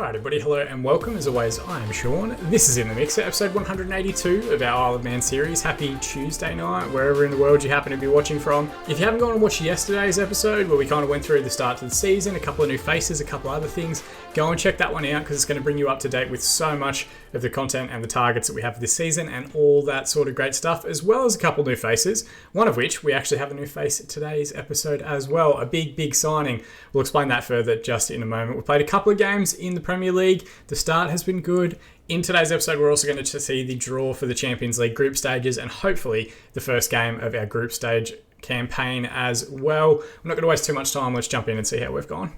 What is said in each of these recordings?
Alright everybody, hello and welcome. As always, I am Sean. This is In The Mix, episode 182 of our Isle of Man series. Happy Tuesday night, wherever in the world you happen to be watching from. If you haven't gone and watched yesterday's episode, where we kind of went through the start to the season, a couple of new faces, a couple other things, go and check that one out because it's going to bring you up to date with so much of the content and the targets that we have this season and all that sort of great stuff, as well as a couple new faces, one of which we actually have a new face in today's episode as well. A big signing. We'll explain that further just in a moment. We played a couple of games in the Premier League. The start has been good. In today's episode, we're also going to see the draw for the Champions League group stages and hopefully the first game of our group stage campaign as well. I'm not going to waste too much time. Let's jump in and see how we've gone.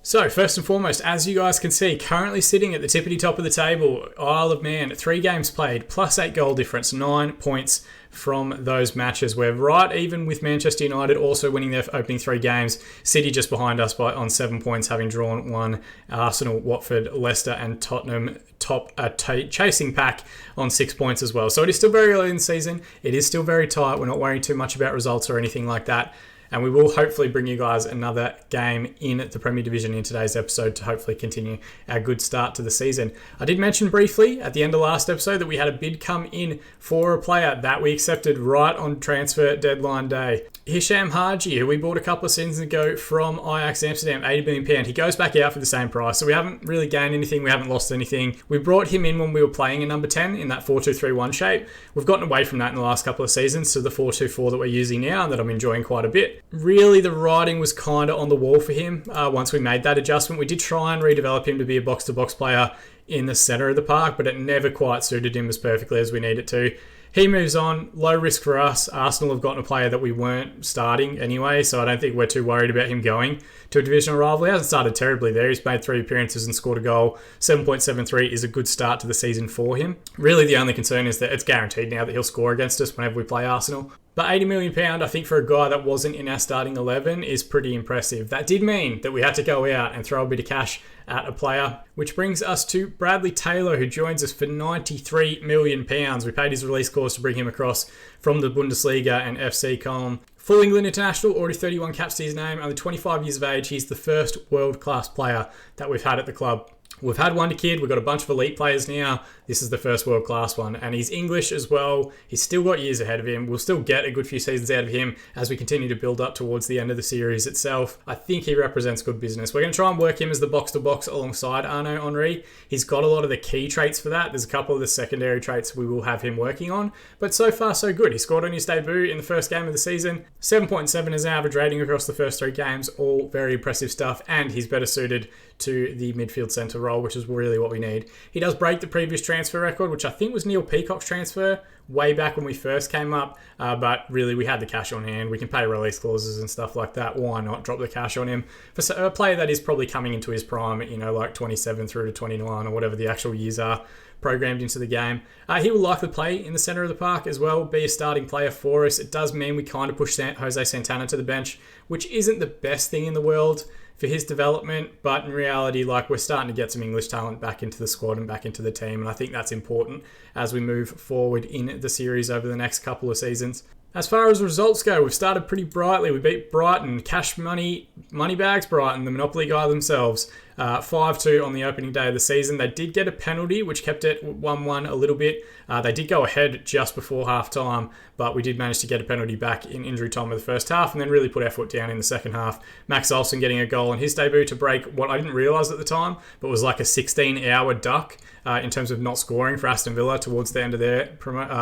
So, first and foremost, as you guys can see, currently sitting at the tippity top of the table, Isle of Man, 3 games played, plus 8 goal difference, 9 points from those matches. We're right even with Manchester United also winning their opening 3 games. City just behind us on 7 points, having drawn 1. Arsenal, Watford, Leicester and Tottenham top chasing pack on 6 points as well. So it is still very early in the season. It is still very tight. We're not worrying too much about results or anything like that. And we will hopefully bring you guys another game in the Premier Division in today's episode to hopefully continue our good start to the season. I did mention briefly at the end of last episode that we had a bid come in for a player that we accepted right on transfer deadline day. Hisham Haji, who we bought a couple of seasons ago from Ajax Amsterdam, £80 million. He goes back out for the same price. So we haven't really gained anything. We haven't lost anything. We brought him in when we were playing a number 10 in that 4-2-3-1 shape. We've gotten away from that in the last couple of seasons to the 4-2-4 that we're using now and that I'm enjoying quite a bit. Really, the writing was kind of on the wall for him once we made that adjustment. We did try and redevelop him to be a box-to-box player in the centre of the park, but it never quite suited him as perfectly as we need it to. He moves on, low risk for us. Arsenal have gotten a player that we weren't starting anyway, so I don't think we're too worried about him going to a divisional rival. He hasn't started terribly there. He's made 3 appearances and scored a goal. 7.73 is a good start to the season for him. Really, the only concern is that it's guaranteed now that he'll score against us whenever we play Arsenal. But £80 million, I think for a guy that wasn't in our starting 11 is pretty impressive. That did mean that we had to go out and throw a bit of cash at a player, which brings us to Bradley Taylor, who joins us for £93 million. We paid his release clause to bring him across from the Bundesliga and FC Köln. Full England international, already 31 caps to his name, only 25 years of age. He's the first world-class player that we've had at the club. We've had Wonder Kid, we've got a bunch of elite players now. This is the first world-class one. And he's English as well. He's still got years ahead of him. We'll still get a good few seasons out of him as we continue to build up towards the end of the series itself. I think he represents good business. We're going to try and work him as the box-to-box alongside Arnaud Henry. He's got a lot of the key traits for that. There's a couple of the secondary traits we will have him working on. But so far, so good. He scored on his debut in the first game of the season. 7.7 is an average rating across the first 3 games. All very impressive stuff. And he's better suited to the midfield centre role, which is really what we need. He does break the previous transfer record, which I think was Neil Peacock's transfer way back when we first came up, but really we had the cash on hand. We can pay release clauses and stuff like that. Why not drop the cash on him for a player that is probably coming into his prime, like 27 through to 29 or whatever the actual years are programmed into the game. He will likely play in the centre of the park as well, be a starting player for us. It does mean we kind of push Jose Santana to the bench, which isn't the best thing in the world for his development, but in reality, we're starting to get some English talent back into the squad and back into the team, and I think that's important as we move forward in the series over the next couple of seasons. As far as results go, we've started pretty brightly. We beat Brighton, cash money bags Brighton, the Monopoly guy themselves, 5-2 on the opening day of the season. They did get a penalty, which kept it 1-1 a little bit. They did go ahead just before half-time, but we did manage to get a penalty back in injury time of the first half and then really put our foot down in the second half. Max Olsen getting a goal in his debut to break what I didn't realise at the time, but was like a 16-hour duck in terms of not scoring for Aston Villa towards the end of their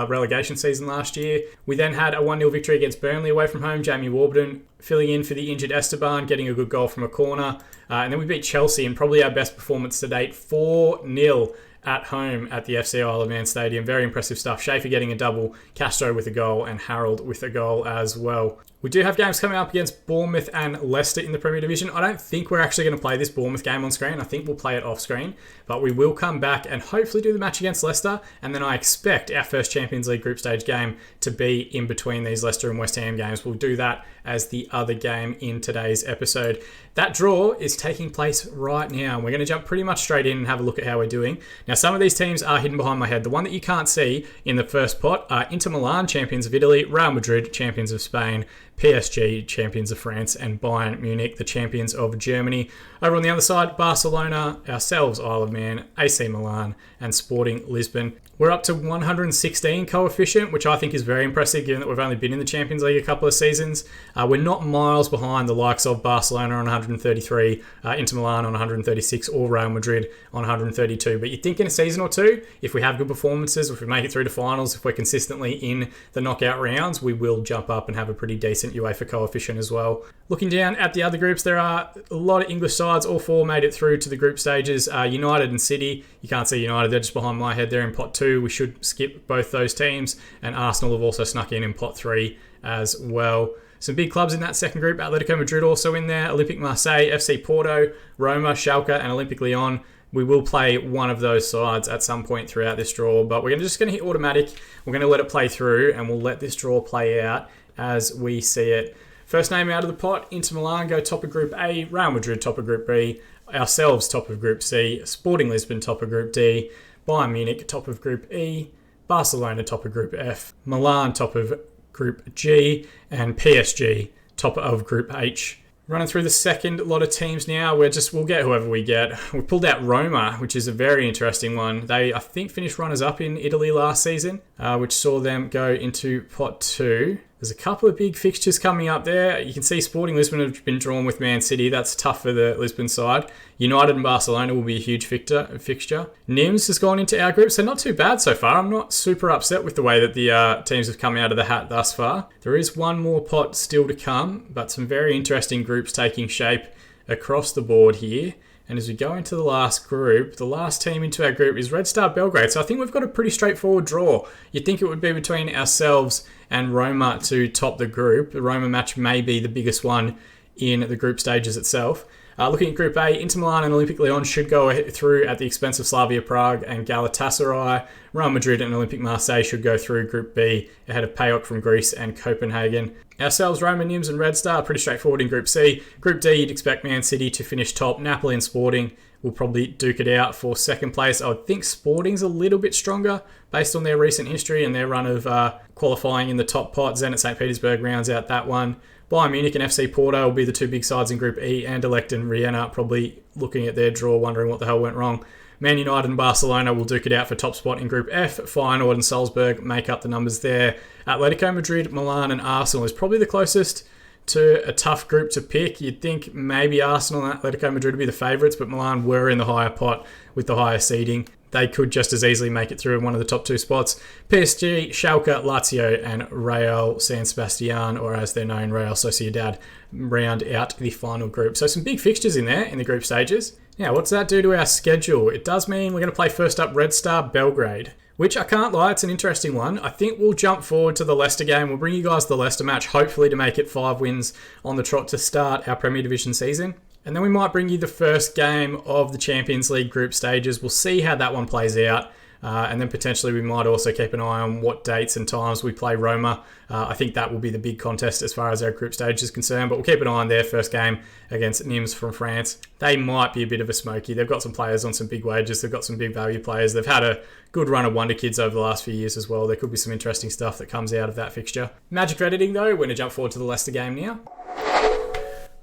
relegation season last year. We then had a 1-0 victory against Burnley away from home. Jamie Warburton filling in for the injured Esteban, getting a good goal from a corner. And then we beat Chelsea in probably our best performance to date, 4-0 at home at the FC Isle of Man Stadium. Very impressive stuff. Schaefer getting a double, Castro with a goal, and Harold with a goal as well. We do have games coming up against Bournemouth and Leicester in the Premier Division. I don't think we're actually going to play this Bournemouth game on screen. I think we'll play it off screen, but we will come back and hopefully do the match against Leicester. And then I expect our first Champions League group stage game to be in between these Leicester and West Ham games. We'll do that as the other game in today's episode. That draw is taking place right now. We're going to jump pretty much straight in and have a look at how we're doing. Now, some of these teams are hidden behind my head. The one that you can't see in the first pot are Inter Milan, champions of Italy, Real Madrid, champions of Spain, PSG, champions of France, and Bayern Munich, the champions of Germany. Over on the other side, Barcelona, ourselves, Isle of Man, AC Milan, and Sporting Lisbon. We're up to 116 coefficient, which I think is very impressive given that we've only been in the Champions League a couple of seasons. We're not miles behind the likes of Barcelona on 133, Inter Milan on 136, or Real Madrid on 132. But you'd think in a season or two, if we have good performances, if we make it through to finals, if we're consistently in the knockout rounds, we will jump up and have a pretty decent UEFA coefficient as well. Looking down at the other groups, there are a lot of English sides. All four made it through to the group stages. United and City, you can't see United, they're just behind my head there in pot 2. We should skip both those teams. And Arsenal have also snuck in pot 3 as well. Some big clubs in that second group. Atletico Madrid also in there. Olympique Marseille, FC Porto, Roma, Schalke, and Olympique Lyon. We will play one of those sides at some point throughout this draw, but we're just going to hit automatic. We're going to let it play through, and we'll let this draw play out as we see it. First name out of the pot, Inter Milan go top of Group A, Real Madrid top of Group B, ourselves top of Group C, Sporting Lisbon top of Group D, Bayern Munich top of Group E, Barcelona top of Group F, Milan top of Group G, and PSG top of Group H. Running through the second lot of teams now, we'll get whoever we get. We pulled out Roma, which is a very interesting one. They, I think, finished runners-up in Italy last season, which saw them go into pot 2. There's a couple of big fixtures coming up there. You can see Sporting Lisbon have been drawn with Man City. That's tough for the Lisbon side. United and Barcelona will be a huge fixture. Nims has gone into our group, so not too bad so far. I'm not super upset with the way that the teams have come out of the hat thus far. There is one more pot still to come, but some very interesting groups taking shape across the board here. And as we go into the last group, the last team into our group is Red Star Belgrade. So I think we've got a pretty straightforward draw. You'd think it would be between ourselves and Roma to top the group. The Roma match may be the biggest one in the group stages itself. Looking at Group A, Inter Milan and Olympique Lyon should go through at the expense of Slavia Prague and Galatasaray. Real Madrid and Olympique Marseille should go through Group B ahead of PAOK from Greece and Copenhagen. Ourselves, Roma, Nims and Red Star, pretty straightforward in Group C. Group D, you'd expect Man City to finish top. Napoli and Sporting will probably duke it out for second place. I would think Sporting's a little bit stronger based on their recent history and their run of qualifying in the top pot. Zenit St. Petersburg rounds out that one. Bayern Munich and FC Porto will be the two big sides in Group E, and Anderlecht and Vienna probably looking at their draw, wondering what the hell went wrong. Man United and Barcelona will duke it out for top spot in Group F. Feyenoord and Salzburg make up the numbers there. Atletico Madrid, Milan and Arsenal is probably the closest to a tough group to pick. You'd think maybe Arsenal and Atletico Madrid would be the favourites, but Milan were in the higher pot with the higher seeding. They could just as easily make it through in one of the top two spots. PSG, Schalke, Lazio and Real San Sebastian, or as they're known, Real Sociedad, round out the final group. So some big fixtures in there in the group stages. Now, what does that do to our schedule? It does mean we're going to play first up Red Star Belgrade, which I can't lie, it's an interesting one. I think we'll jump forward to the Leicester game. We'll bring you guys the Leicester match, hopefully to make it 5 wins on the trot to start our Premier Division season. And then we might bring you the first game of the Champions League group stages. We'll see how that one plays out. And then potentially we might also keep an eye on what dates and times we play Roma. I think that will be the big contest as far as our group stage is concerned. But we'll keep an eye on their first game against Nims from France. They might be a bit of a smoky. They've got some players on some big wages. They've got some big value players. They've had a good run of wonder kids over the last few years as well. There could be some interesting stuff that comes out of that fixture. Magic for editing though, we're going to jump forward to the Leicester game now.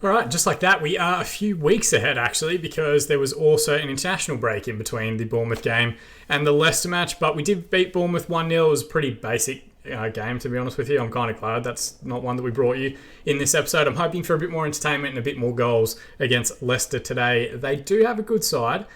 Alright, just like that, we are a few weeks ahead actually, because there was also an international break in between the Bournemouth game and the Leicester match, but we did beat Bournemouth 1-0. It was a pretty basic game, to be honest with you. I'm kind of glad that's not one that we brought you in this episode. I'm hoping for a bit more entertainment and a bit more goals against Leicester today. They do have a good side.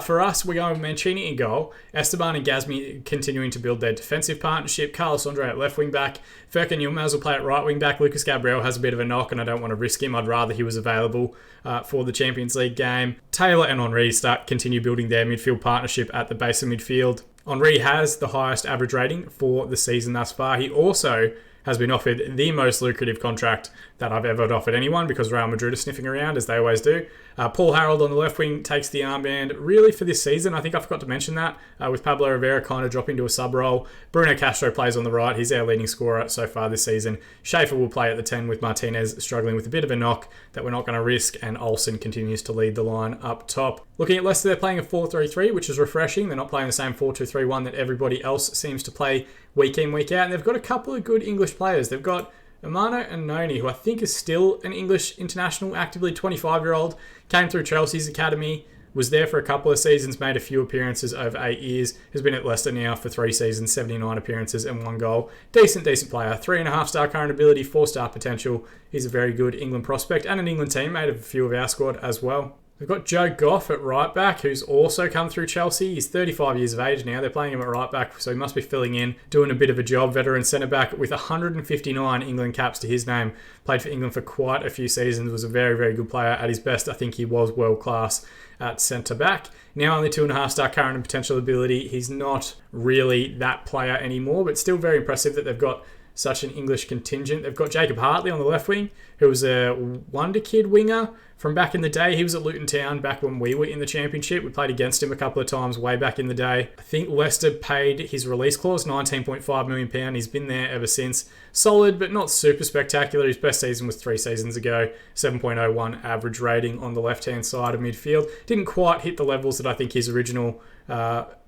For us, we're going with Mancini in goal. Esteban and Gazmi continuing to build their defensive partnership. Carlos Andre at left wing back. Furkan Yilmaz will play at right wing back. Lucas Gabriel has a bit of a knock and I don't want to risk him. I'd rather he was available for the Champions League game. Taylor and Henry continue building their midfield partnership at the base of midfield. Henry has the highest average rating for the season thus far. He also has been offered the most lucrative contract that I've ever offered anyone, because Real Madrid are sniffing around, as they always do. Paul Harold on the left wing takes the armband really for this season. I think I forgot to mention that, with Pablo Rivera kind of dropping to a sub role. Bruno Castro plays on the right. He's our leading scorer so far this season. Schaefer will play at the 10 with Martinez struggling with a bit of a knock that we're not going to risk, and Olsen continues to lead the line up top. Looking at Leicester, they're playing a 4-3-3, which is refreshing. They're not playing the same 4-2-3-1 that everybody else seems to play week in, week out. And they've got a couple of good English players. They've got Amano Annoni, who I think is still an English international, actively 25-year-old, came through Chelsea's academy, was there for a couple of seasons, made a few appearances over 8 years, has been at Leicester now for 3 seasons, 79 appearances and 1 goal. Decent player. 3.5-star current ability, 4-star potential. He's a very good England prospect and an England teammate of a few of our squad as well. We've got Joe Goff at right back, who's also come through Chelsea. He's 35 years of age now. They're playing him at right back, so he must be filling in, doing a bit of a job. Veteran centre back with 159 England caps to his name. Played for England for quite a few seasons. Was a very, very good player. At his best, I think he was world class at centre back. Now only 2.5-star current and potential ability. He's not really that player anymore, but still very impressive that they've got such an English contingent. They've got Jacob Hartley on the left wing, who was a wonder kid winger from back in the day. He was at Luton Town back when we were in the Championship. We played against him a couple of times way back in the day. I think Leicester paid his release clause, £19.5 million. He's been there ever since. Solid, but not super spectacular. His best season was 3 seasons ago. 7.01 average rating on the left-hand side of midfield. Didn't quite hit the levels that I think his original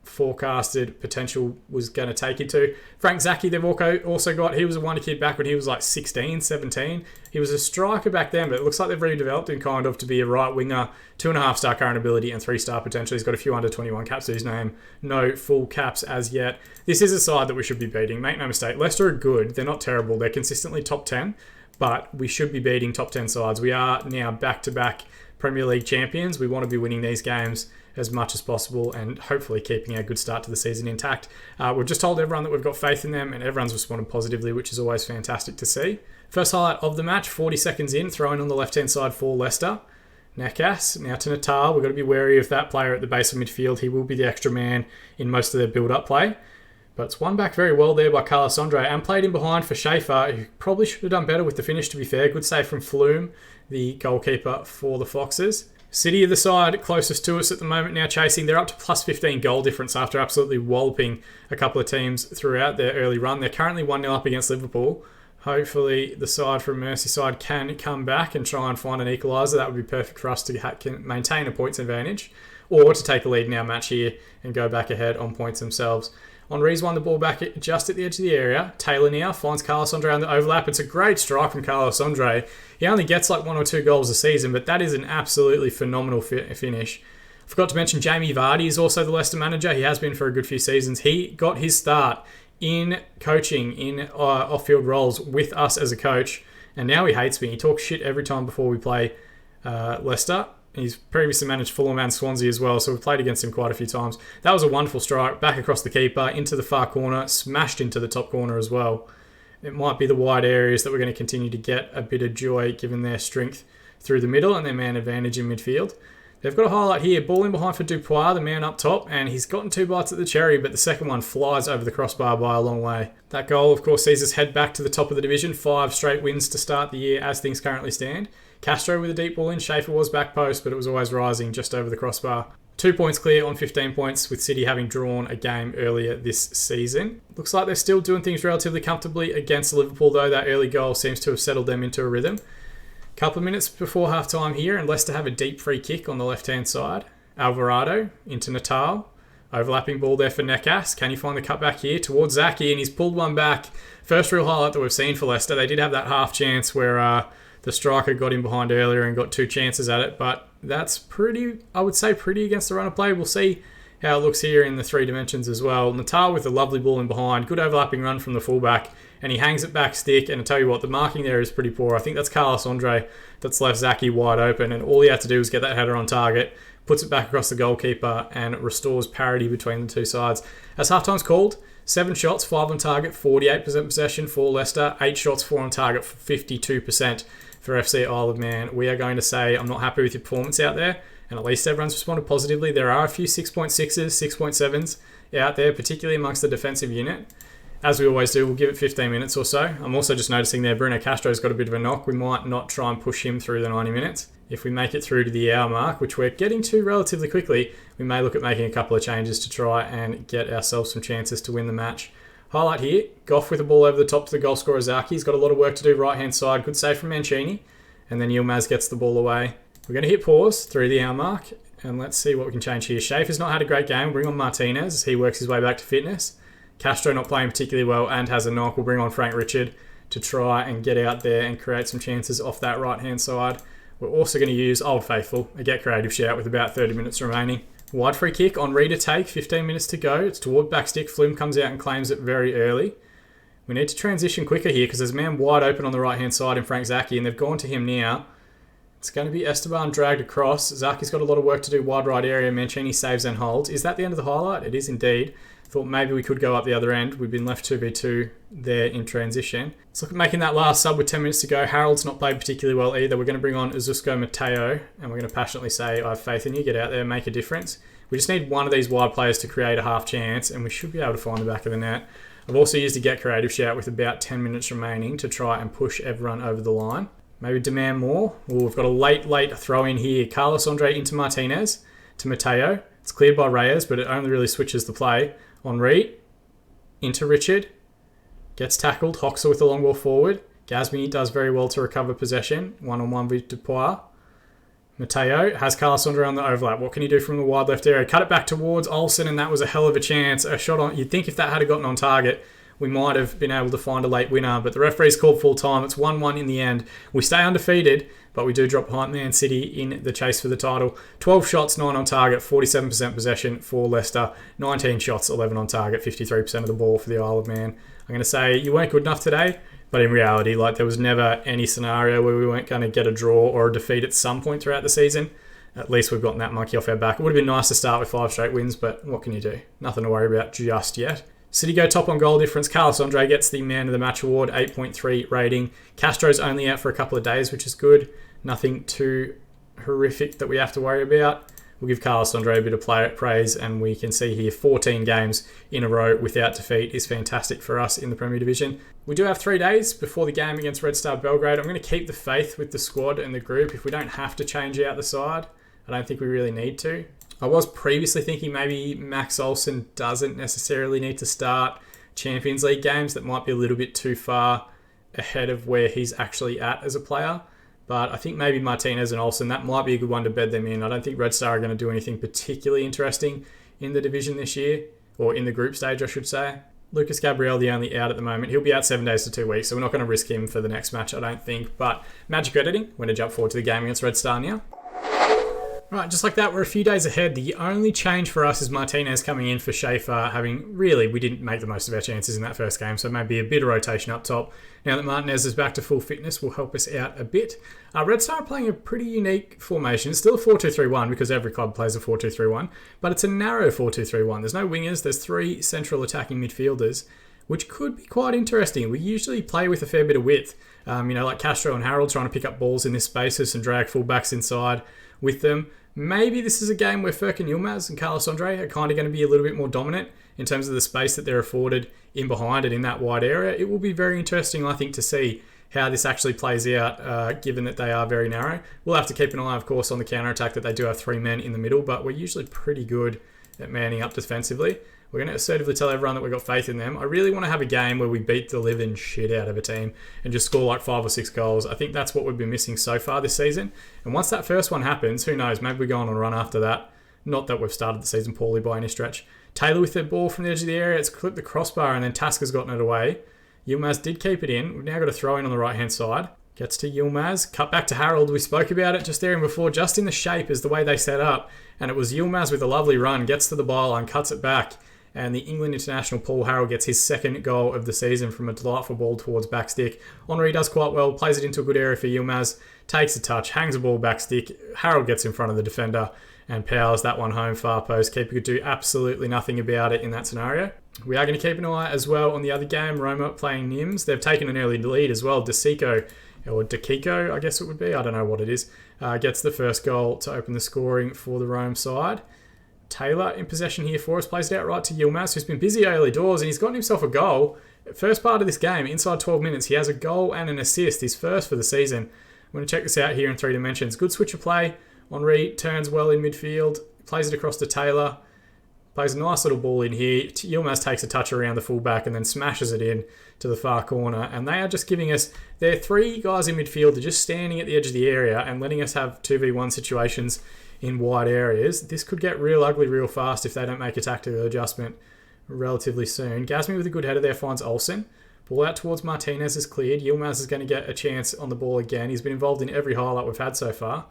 forecasted potential was going to take it to. Frank Zaki they've also got. He was a wonder kid back when he was like 16, 17. He was a striker back then, but it looks like they've redeveloped him kind of to be a right winger. 2.5-star current ability and 3-star potential. He's got a few under 21 caps to his name. No full caps as yet. This is a side that we should be beating. Make no mistake. Leicester are good. They're not terrible. They're consistently top 10, but we should be beating top 10 sides. We are now back-to-back Premier League champions. We want to be winning these games as much as possible and hopefully keeping a good start to the season intact. We've just told everyone that we've got faith in them and everyone's responded positively, which is always fantastic to see. First highlight of the match, 40 seconds in, throwing on the left-hand side for Leicester. Nekas, now to Natal. We've got to be wary of that player at the base of midfield. He will be the extra man in most of their build-up play. But it's won back very well there by Carlos Andre and played in behind for Schaefer, who probably should have done better with the finish, to be fair. Good save from Flume, the goalkeeper for the Foxes. City are the side closest to us at the moment now chasing. They're up to plus 15 goal difference after absolutely walloping a couple of teams throughout their early run. They're currently 1-0 up against Liverpool. Hopefully the side from Merseyside can come back and try and find an equaliser. That would be perfect for us to maintain a points advantage or to take a lead in our match here and go back ahead on points themselves. Henri's won the ball back just at the edge of the area. Taylor now finds Carlos Andre on the overlap. It's a great strike from Carlos Andre. He only gets like 1 or 2 goals a season, but that is an absolutely phenomenal finish. I forgot to mention Jamie Vardy is also the Leicester manager. He has been for a good few seasons. He got his start in coaching, in off-field roles with us as a coach, and now he hates me. He talks shit every time before we play Leicester. He's previously managed Fulham and Swansea as well, so we've played against him quite a few times. That was a wonderful strike, back across the keeper, into the far corner, smashed into the top corner as well. It might be the wide areas that we're going to continue to get a bit of joy given their strength through the middle and their man advantage in midfield. They've got a highlight here, ball in behind for Dupois, the man up top, and he's gotten 2 bites at the cherry, but the second one flies over the crossbar by a long way. That goal, of course, sees us head back to the top of the division, 5 straight wins to start the year as things currently stand. Castro with a deep ball in, Schaefer was back post, but it was always rising just over the crossbar. 2 points clear on 15 points, with City having drawn a game earlier this season. Looks like they're still doing things relatively comfortably against Liverpool, though. That early goal seems to have settled them into a rhythm. Couple of minutes before half-time here, and Leicester have a deep free kick on the left-hand side. Alvarado into Natal. Overlapping ball there for Nekas. Can he find the cutback here towards Zaki? And he's pulled one back. First real highlight that we've seen for Leicester. They did have that half chance where the striker got in behind earlier and got 2 chances at it, but that's pretty, I would say, pretty against the run of play. We'll see how it looks here in the 3 dimensions as well. Natal with a lovely ball in behind. Good overlapping run from the fullback. And he hangs it back stick, and I tell you what, the marking there is pretty poor. I think that's Carlos Andre that's left Zaki wide open, and all he had to do was get that header on target, puts it back across the goalkeeper, and restores parity between the two sides. As halftime's called, 7 shots, 5 on target, 48% possession for Leicester, 8 shots, 4 on target, 52% for FC Isle of Man. We are going to say, I'm not happy with your performance out there, and at least everyone's responded positively. There are a few 6.6s, 6.7s out there, particularly amongst the defensive unit. As we always do, we'll give it 15 minutes or so. I'm also just noticing there, Bruno Castro's got a bit of a knock. We might not try and push him through the 90 minutes. If we make it through to the hour mark, which we're getting to relatively quickly, we may look at making a couple of changes to try and get ourselves some chances to win the match. Highlight here, Goff with the ball over the top to the goal scorer Zaki. He's got a lot of work to do right-hand side. Good save from Mancini. And then Yilmaz gets the ball away. We're going to hit pause through the hour mark, and let's see what we can change here. Schaefer's not had a great game. We'll bring on Martinez as he works his way back to fitness. Castro not playing particularly well and has a knock. We'll bring on Frank Richard. to try and get out there and create some chances off that right-hand side. We're also going to use Old Faithful, a get creative shout with about 30 minutes remaining. Wide free kick on Reed to take, 15 minutes to go. It's toward backstick. Flume comes out and claims it very early. We need to transition quicker here because there's a man wide open on the right-hand side in Frank Zaki, and they've gone to him now. It's going to be Esteban dragged across. Zaki's got a lot of work to do wide right area. Mancini saves and holds. Is that the end of the highlight? It is indeed. Thought maybe we could go up the other end. We've been left 2v2 there in transition. Let's look at making that last sub with 10 minutes to go. Harold's not played particularly well either. We're going to bring on Azusko Mateo, and we're going to passionately say, I have faith in you. Get out there, make a difference. We just need one of these wide players to create a half chance, and we should be able to find the back of the net. I've also used a get creative shout with about 10 minutes remaining to try and push everyone over the line. Maybe demand more. Ooh, we've got a late throw in here. Carlos Andre into Martinez to Mateo. It's cleared by Reyes, but it only really switches the play. Henri into Richard. Gets tackled. Hoxer with the long ball forward. Gasmi does very well to recover possession. One-on-one with Dupois. Mateo has Carlos Andre on the overlap. What can he do from the wide left area? Cut it back towards Olsen, and that was a hell of a chance. A shot on. You'd think if that had gotten on target, we might have been able to find a late winner, but the referee's called full time. It's 1-1 in the end. We stay undefeated, but we do drop behind Man City in the chase for the title. 12 shots, 9 on target, 47% possession for Leicester. 19 shots, 11 on target, 53% of the ball for the Isle of Man. I'm going to say you weren't good enough today, but in reality, there was never any scenario where we weren't going to get a draw or a defeat at some point throughout the season. At least we've gotten that monkey off our back. It would have been nice to start with 5 straight wins, but what can you do? Nothing to worry about just yet. City go top on goal difference. Carlos Andre gets the Man of the Match award, 8.3 rating. Castro's only out for a couple of days, which is good. Nothing too horrific that we have to worry about. We'll give Carlos Andre a bit of praise, and we can see here 14 games in a row without defeat is fantastic for us in the Premier Division. We do have 3 days before the game against Red Star Belgrade. I'm going to keep the faith with the squad and the group. If we don't have to change out the side, I don't think we really need to. I was previously thinking maybe Max Olsen doesn't necessarily need to start Champions League games. That might be a little bit too far ahead of where he's actually at as a player. But I think maybe Martinez and Olsen, that might be a good one to bed them in. I don't think Red Star are going to do anything particularly interesting in the division this year, or in the group stage, I should say. Lucas Gabriel, the only out at the moment. He'll be out 7 days to 2 weeks, so we're not going to risk him for the next match, I don't think. But magic editing, we're going to jump forward to the game against Red Star now. Right, just like that, we're a few days ahead. The only change for us is Martinez coming in for Schaefer, we didn't make the most of our chances in that first game, so maybe a bit of rotation up top. Now that Martinez is back to full fitness, will help us out a bit. Red Star are playing a pretty unique formation. It's still a 4-2-3-1 because every club plays a 4-2-3-1, but it's a narrow 4-2-3-1. There's no wingers, there's 3 central attacking midfielders, which could be quite interesting. We usually play with a fair bit of width. Like Castro and Harold trying to pick up balls in this spaces and drag fullbacks inside with them. Maybe this is a game where Furkan Yilmaz and Carlos Andre are kind of going to be a little bit more dominant in terms of the space that they're afforded in behind and in that wide area. It will be very interesting, I think, to see how this actually plays out, given that they are very narrow. We'll have to keep an eye, of course, on the counter-attack that they do have 3 men in the middle, but we're usually pretty good at manning up defensively. We're going to assertively tell everyone that we've got faith in them. I really want to have a game where we beat the living shit out of a team and just score 5 or 6 goals. I think that's what we've been missing so far this season. And once that first one happens, who knows, maybe we go on a run after that. Not that we've started the season poorly by any stretch. Taylor with the ball from the edge of the area. It's clipped the crossbar and then Tasker's gotten it away. Yilmaz did keep it in. We've now got a throw in on the right-hand side. Gets to Yilmaz. Cut back to Harold. We spoke about it just there and before, just in the shape as the way they set up. And it was Yilmaz with a lovely run. Gets to the byline, cuts it back. And the England international Paul Harold gets his 2nd goal of the season from a delightful ball towards backstick. Henri does quite well, plays it into a good area for Yilmaz, takes a touch, hangs a ball backstick. Harold gets in front of the defender and powers that one home far post. Keeper could do absolutely nothing about it in that scenario. We are going to keep an eye as well on the other game, Roma playing Nims. They've taken an early lead as well. Dakiko, I guess it would be. I don't know what it is. Gets the first goal to open the scoring for the Rome side. Taylor in possession here for us, plays it out right to Yilmaz, who's been busy early doors, and he's gotten himself a goal. First part of this game, inside 12 minutes, he has a goal and an assist, his first for the season. I'm going to check this out here in 3 dimensions. Good switch of play. Henri turns well in midfield, plays it across to Taylor, plays a nice little ball in here. Yilmaz takes a touch around the fullback and then smashes it in to the far corner. And they are just giving us, their 3 guys in midfield are just standing at the edge of the area and letting us have 2v1 situations in wide areas. This could get real ugly real fast if they don't make a tactical adjustment relatively soon. Gasmi with a good header there finds Olsen. Ball out towards Martinez is cleared. Yilmaz is going to get a chance on the ball again. He's been involved in every highlight we've had so far.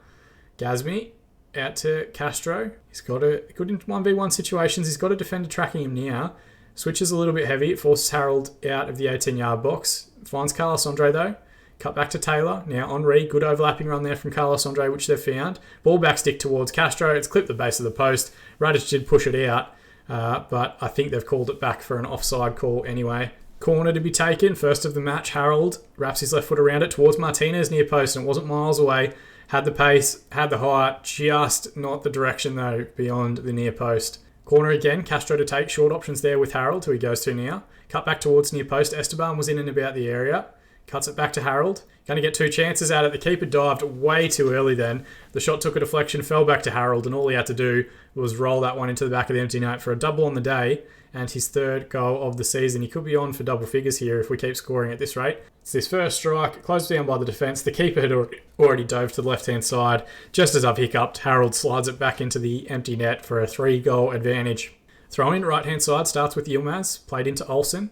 Gazmi out to Castro. He's got a good in 1v1 situations. He's got a defender tracking him now. Switches a little bit heavy. It forces Harold out of the 18-yard box. Finds Carlos Andre though. Cut back to Taylor. Now Henri. Good overlapping run there from Carlos Andre, which they've found. Ball back stick towards Castro. It's clipped the base of the post. Radic did push it out, but I think they've called it back for an offside call anyway. Corner to be taken. First of the match. Harold wraps his left foot around it towards Martinez near post, and it wasn't miles away. Had the pace, had the height, just not the direction though beyond the near post. Corner again, Castro to take. Short options there with Harold, who he goes to now. Cut back towards near post. Esteban was in and about the area. Cuts it back to Harold. Going to get 2 chances out of it. The keeper dived way too early then. The shot took a deflection, fell back to Harold, and all he had to do was roll that one into the back of the empty net for a double on the day and his 3rd goal of the season. He could be on for double figures here if we keep scoring at this rate. It's his first strike, closed down by the defence. The keeper had already dove to the left-hand side. Just as I've hiccuped, Harold slides it back into the empty net for a 3-goal advantage. Throw in right-hand side, starts with Yilmaz, played into Olsen.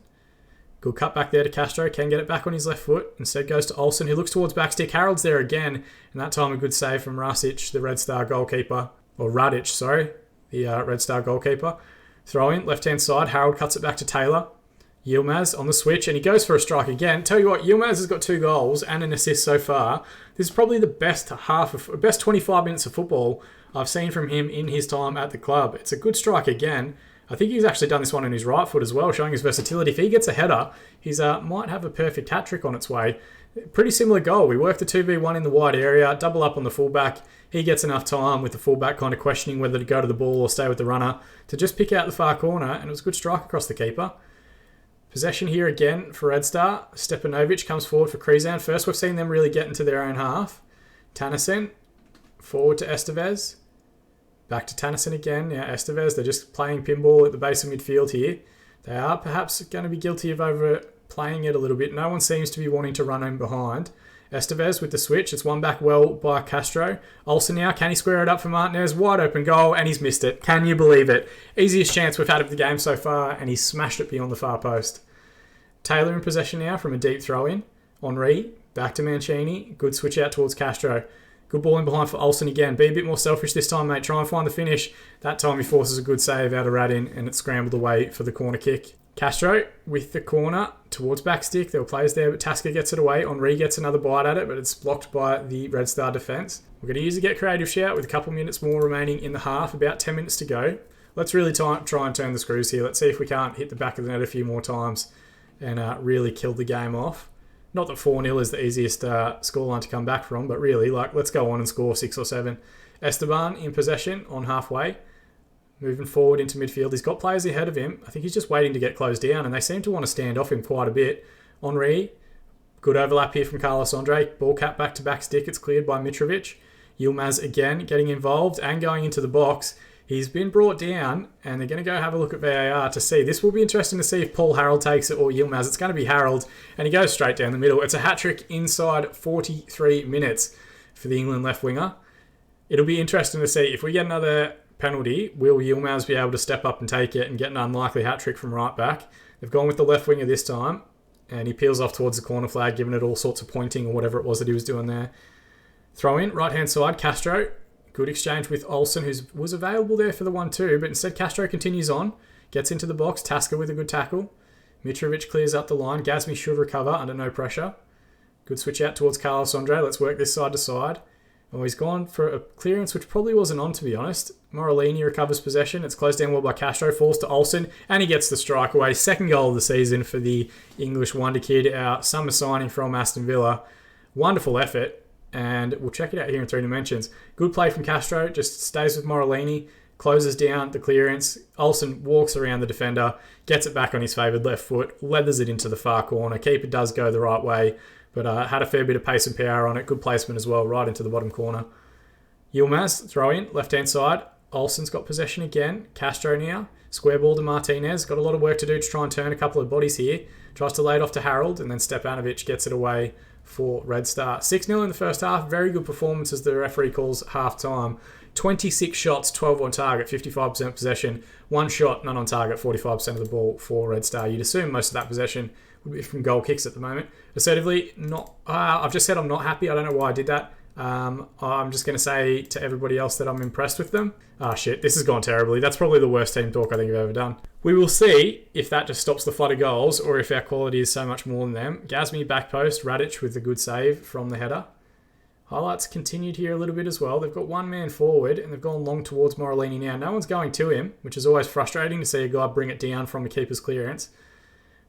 Good cut back there to Castro, can get it back on his left foot. Instead goes to Olsen, who looks towards backstick. Harold's there again, and that time a good save from Rasic, the Red Star goalkeeper. Or Radic, sorry, the Red Star goalkeeper. Throw in, left-hand side, Harold cuts it back to Taylor. Yilmaz on the switch, and he goes for a strike again. Tell you what, Yilmaz has got 2 goals and an assist so far. This is probably the best 25 minutes of football I've seen from him in his time at the club. It's a good strike again. I think he's actually done this one on his right foot as well, showing his versatility. If he gets a header, he's might have a perfect hat-trick on its way. Pretty similar goal. We work the 2v1 in the wide area, double up on the fullback. He gets enough time with the fullback kind of questioning whether to go to the ball or stay with the runner to just pick out the far corner, and it was a good strike across the keeper. Possession here again for Red Star. Stepanovic comes forward for Krizan. First we've seen them really get into their own half. Tannerson forward to Estevez. Back to Tannerson again. Now Estevez, they're just playing pinball at the base of midfield here. They are perhaps going to be guilty of overplaying it a little bit. No one seems to be wanting to run in behind. Estevez with the switch. It's won back well by Castro. Olsen now. Can he square it up for Martinez? Wide open goal, and he's missed it. Can you believe it? Easiest chance we've had of the game so far, and he's smashed it beyond the far post. Taylor in possession now from a deep throw-in. Henri, back to Mancini. Good switch out towards Castro. Good ball in behind for Olsen again. Be a bit more selfish this time, mate. Try and find the finish. That time he forces a good save out of Radin, and it's scrambled away for the corner kick. Castro with the corner towards backstick. There were players there, but Tasker gets it away. Henri gets another bite at it, but it's blocked by the Red Star defence. We're going to use a get creative shout with a couple minutes more remaining in the half. About 10 minutes to go. Let's really try and turn the screws here. Let's see if we can't hit the back of the net a few more times and really kill the game off. Not that 4-0 is the easiest scoreline to come back from, but really, let's go on and score 6 or 7. Esteban in possession on halfway. Moving forward into midfield. He's got players ahead of him. I think he's just waiting to get closed down, and they seem to want to stand off him quite a bit. Henri, good overlap here from Carlos Andre. Ball cap back to back stick. It's cleared by Mitrovic. Yilmaz again getting involved and going into the box. He's been brought down, and they're going to go have a look at VAR to see. This will be interesting to see if Paul Harold takes it or Yilmaz. It's going to be Harold, and he goes straight down the middle. It's a hat-trick inside 43 minutes for the England left winger. It'll be interesting to see if we get another penalty, will Yilmaz be able to step up and take it and get an unlikely hat-trick from right back? They've gone with the left winger this time, and he peels off towards the corner flag, giving it all sorts of pointing or whatever it was that he was doing there. Throw in, right-hand side, Castro. Good exchange with Olsen, who was available there for the 1-2, but instead Castro continues on, gets into the box, Tasker with a good tackle. Mitrovic clears up the line. Gazmi should recover under no pressure. Good switch out towards Carlos Andre. Let's work this side to side. Oh, he's gone for a clearance, which probably wasn't on, to be honest. Morellini recovers possession. It's closed down well by Castro. Falls to Olsen, and he gets the strike away. 2nd goal of the season for the English wonder kid, our summer signing from Aston Villa. Wonderful effort, and we'll check it out here in 3 dimensions. Good play from Castro. Just stays with Morellini. Closes down the clearance. Olsen walks around the defender. Gets it back on his favoured left foot. Leathers it into the far corner. Keeper does go the right way, but had a fair bit of pace and power on it. Good placement as well, right into the bottom corner. Yilmaz, throw in, left-hand side. Olsen's got possession again. Castro now. Square ball to Martinez. Got a lot of work to do to try and turn a couple of bodies here. Tries to lay it off to Harold, and then Stepanovic gets it away for Red Star. 6-0 in the first half. Very good performance as the referee calls half-time. 26 shots, 12 on target, 55% possession. 1 shot, none on target, 45% of the ball for Red Star. You'd assume most of that possession would be from goal kicks at the moment. Assertively, not. I've just said I'm not happy. I don't know why I did that. I'm just going to say to everybody else that I'm impressed with them. Shit, this has gone terribly. That's probably the worst team talk I think I've ever done. We will see if that just stops the flood of goals or if our quality is so much more than them. Gasmy back post, Radic with a good save from the header. Highlights continued here a little bit as well. They've got one man forward and they've gone long towards Morellini now. No one's going to him, which is always frustrating to see a guy bring it down from a keeper's clearance.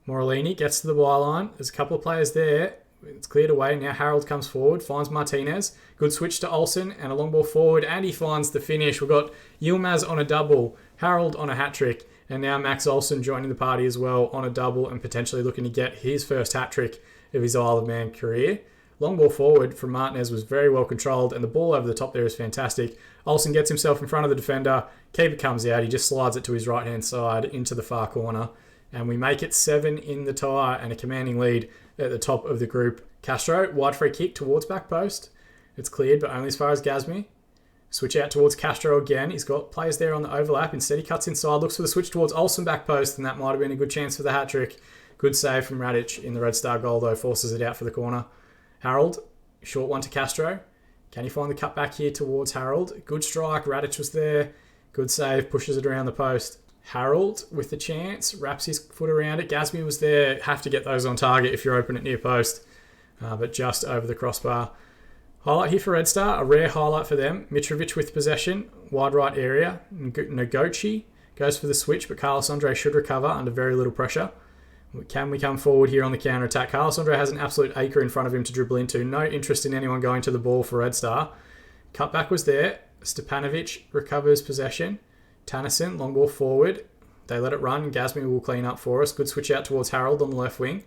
Morellini gets to the byline. There's a couple of players there. It's cleared away. Now Harold comes forward, finds Martinez. Good switch to Olsen and a long ball forward, and he finds the finish. We've got Yilmaz on a double, Harold on a hat-trick, and now Max Olsen joining the party as well on a double and potentially looking to get his first hat-trick of his Isle of Man career. Long ball forward from Martinez was very well controlled, and the ball over the top there is fantastic. Olsen gets himself in front of the defender. Keeper comes out. He just slides it to his right-hand side into the far corner. And we make it 7 in the tie and a commanding lead at the top of the group. Castro, wide free kick towards back post. It's cleared, but only as far as Gasmy. Switch out towards Castro again. He's got players there on the overlap. Instead, he cuts inside, looks for the switch towards Olsen back post, and that might have been a good chance for the hat-trick. Good save from Radic in the Red Star goal, though, forces it out for the corner. Harold, short one to Castro. Can he find the cut back here towards Harold? Good strike. Radic was there. Good save. Pushes it around the post. Harold with the chance. Wraps his foot around it. Gasmy was there. Have to get those on target if you're open at near post. But just over the crossbar. Highlight here for Red Star. A rare highlight for them. Mitrovic with possession. Wide right area. Nogochi goes for the switch, but Carlos Andre should recover under very little pressure. Can we come forward here on the counter-attack? Carlos Andre has an absolute acre in front of him to dribble into. No interest in anyone going to the ball for Red Star. Cutback was there. Stepanovic recovers possession. Tanison, long ball forward. They let it run. Gasmy will clean up for us. Good switch out towards Harold on the left wing.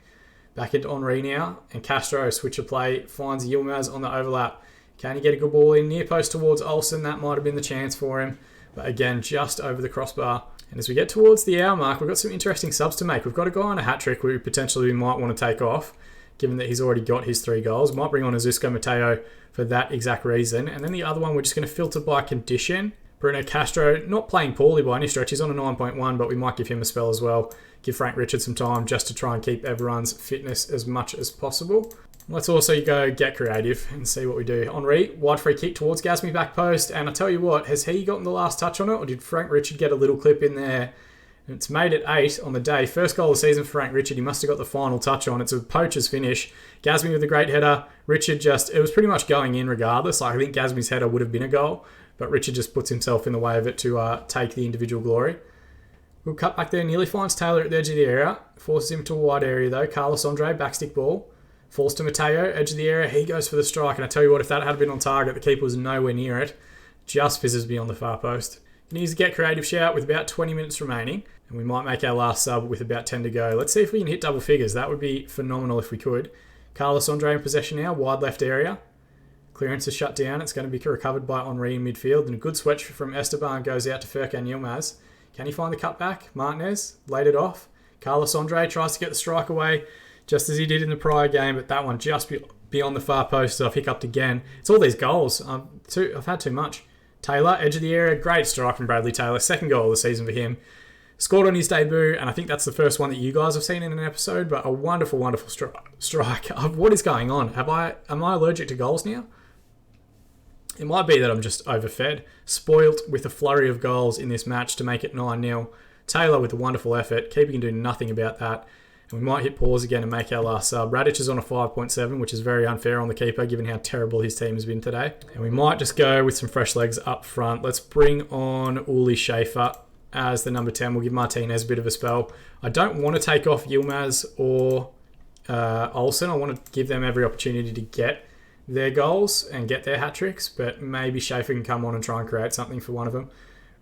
Back into Henri now. And Castro, switch of play, finds Yilmaz on the overlap. Can he get a good ball in? Near post towards Olsen. That might have been the chance for him. But again, just over the crossbar. And as we get towards the hour mark, we've got some interesting subs to make. We've got a guy on a hat-trick who potentially we might want to take off, given that he's already got his 3 goals. Might bring on Azusko Mateo for that exact reason. And then the other one, we're just going to filter by condition. Bruno Castro, not playing poorly by any stretch. He's on a 9.1, but we might give him a spell as well. Give Frank Richard some time just to try and keep everyone's fitness as much as possible. Let's also go get creative and see what we do. Henri, wide free kick towards Gasmy back post. And I tell you what, has he gotten the last touch on it? Or did Frank Richard get a little clip in there? And it's made it 8 on the day. First goal of the season for Frank Richard. He must have got the final touch on. It's a poacher's finish. Gasmy with a great header. Richard just, it was pretty much going in regardless. Like I think Gasmy's header would have been a goal. But Richard just puts himself in the way of it to take the individual glory. Good cut back there. Nearly finds Taylor at the edge of the area. Forces him to a wide area though. Carlos Andre, backstick ball. Falls to Mateo, edge of the area. He goes for the strike. And I tell you what, if that had been on target, the keeper was nowhere near it. Just fizzes beyond the far post. He needs to get creative shout with about 20 minutes remaining. And we might make our last sub with about 10 to go. Let's see if we can hit double figures. That would be phenomenal if we could. Carlos Andre in possession now. Wide left area. Clearance is shut down. It's going to be recovered by Henri in midfield. And a good switch from Esteban goes out to Furkan Yilmaz. Can he find the cutback? Martinez laid it off. Carlos Andre tries to get the strike away, just as he did in the prior game, but that one just beyond the far post, so I've hiccuped again. It's all these goals. I've had too much. Taylor, edge of the area, great strike from Bradley Taylor. Second goal of the season for him. Scored on his debut, and I think that's the first one that you guys have seen in an episode, but a wonderful, wonderful strike. What is going on? Am I allergic to goals now? It might be that I'm just overfed. Spoilt with a flurry of goals in this match to make it 9-0. Taylor with a wonderful effort. Keeper can do nothing about that. And we might hit pause again and make our last sub. Radic is on a 5.7, which is very unfair on the keeper, given how terrible his team has been today. And we might just go with some fresh legs up front. Let's bring on Uli Schaefer as the number 10. We'll give Martinez a bit of a spell. I don't want to take off Yilmaz or Olsen. I want to give them every opportunity to get their goals and get their hat-tricks, but maybe Schaefer can come on and try and create something for one of them.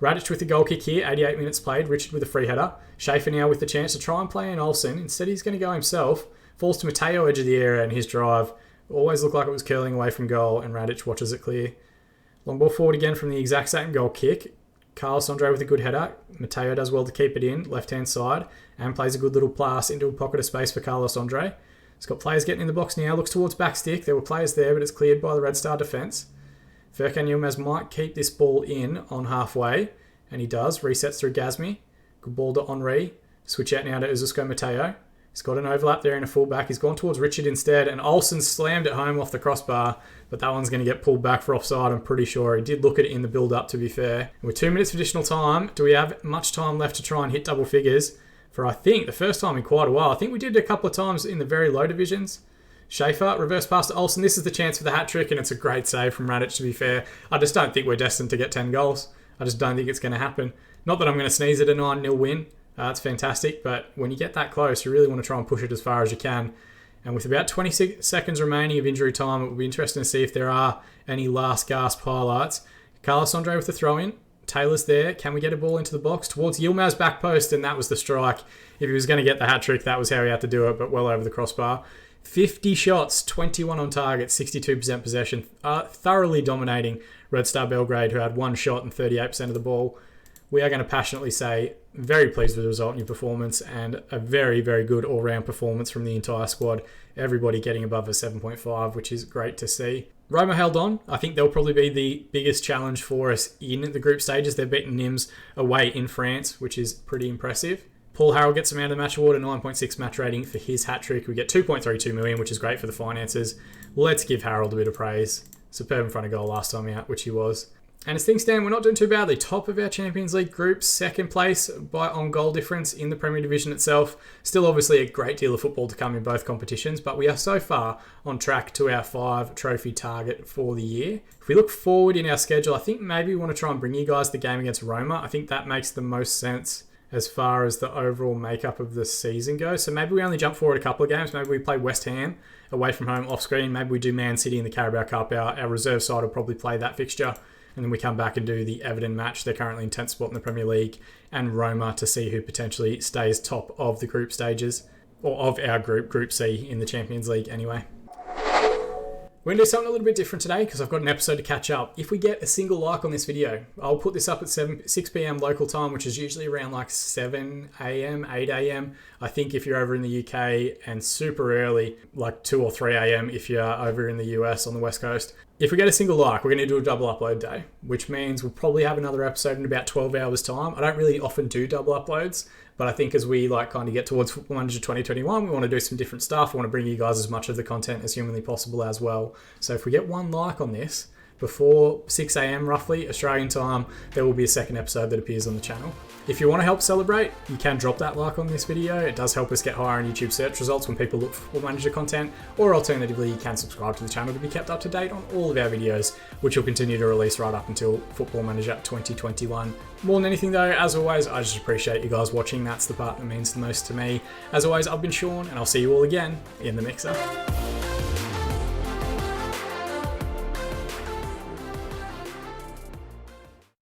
Radic with the goal kick here, 88 minutes played. Richard with a free header. Schaefer now with the chance to try and play in Olsen. Instead, he's going to go himself. Falls to Mateo, edge of the area, and his drive always looked like it was curling away from goal, and Radic watches it clear. Long ball forward again from the exact same goal kick. Carlos Andre with a good header. Mateo does well to keep it in, left-hand side, and plays a good little pass into a pocket of space for Carlos Andre. He's got players getting in the box now. Looks towards backstick. There were players there, but it's cleared by the Red Star defence. Furkan Yilmaz might keep this ball in on halfway, and he does. Resets through Gasmy. Good ball to Henri. Switch out now to Uzusko Mateo. He's got an overlap there in a fullback. He's gone towards Richard instead, and Olsen slammed it home off the crossbar, but that one's going to get pulled back for offside, I'm pretty sure. He did look at it in the build-up, to be fair. And with 2 minutes of additional time, do we have much time left to try and hit double figures? For, I think, the first time in quite a while. I think we did it a couple of times in the very low divisions. Schaefer, reverse pass to Olsen. This is the chance for the hat-trick, and it's a great save from Radic, to be fair. I just don't think we're destined to get 10 goals. I just don't think it's going to happen. Not that I'm going to sneeze at a 9-0 win. It's fantastic, but when you get that close, you really want to try and push it as far as you can. And with about 26 seconds remaining of injury time, it will be interesting to see if there are any last gasp highlights. Carlos Andre with the throw-in. Taylor's there. Can we get a ball into the box towards Yilmaz's back post? And that was the strike. If he was going to get the hat-trick, that was how he had to do it, but well over the crossbar. 50 shots, 21 on target, 62% possession. Thoroughly dominating Red Star Belgrade, who had 1 shot and 38% of the ball. We are going to passionately say, very pleased with the result in your performance, and a very, very good all-round performance from the entire squad. Everybody getting above a 7.5, which is great to see. Roma held on. I think they'll probably be the biggest challenge for us in the group stages. They've beaten Nims away in France, which is pretty impressive. Paul Harrell gets a man of the match award, a 9.6 match rating for his hat-trick. We get 2.32 million, which is great for the finances. Let's give Harold a bit of praise. Superb in front of goal last time out, which he was. And as things stand, we're not doing too badly. Top of our Champions League group, second place on goal difference in the Premier Division itself. Still obviously a great deal of football to come in both competitions, but we are so far on track to our 5 trophy target for the year. If we look forward in our schedule, I think maybe we want to try and bring you guys the game against Roma. I think that makes the most sense as far as the overall makeup of the season goes. So maybe we only jump forward a couple of games. Maybe we play West Ham away from home off screen. Maybe we do Man City in the Carabao Cup. Our reserve side will probably play that fixture. And then we come back and do the Everton match. They're currently in 10th spot in the Premier League. And Roma to see who potentially stays top of the group stages. Or of our group, Group C in the Champions League anyway. We're going to do something a little bit different today because I've got an episode to catch up. If we get a single like on this video, I'll put this up at 6 p.m. local time, which is usually around like 7 a.m., 8 a.m. I think if you're over in the UK, and super early, like 2 or 3 a.m. if you're over in the US on the West Coast. If we get a single like, we're going to do a double upload day, which means we'll probably have another episode in about 12 hours time. I don't really often do double uploads, but I think as we kind of get towards Football Manager 2021, we want to do some different stuff. I want to bring you guys as much of the content as humanly possible as well. So if we get 1 like on this, before 6 a.m. roughly, Australian time, there will be a second episode that appears on the channel. If you want to help celebrate, you can drop that like on this video. It does help us get higher in YouTube search results when people look for Football Manager content, or alternatively, you can subscribe to the channel to be kept up to date on all of our videos, which will continue to release right up until Football Manager 2021. More than anything though, as always, I just appreciate you guys watching. That's the part that means the most to me. As always, I've been Sean, and I'll see you all again in the mixer.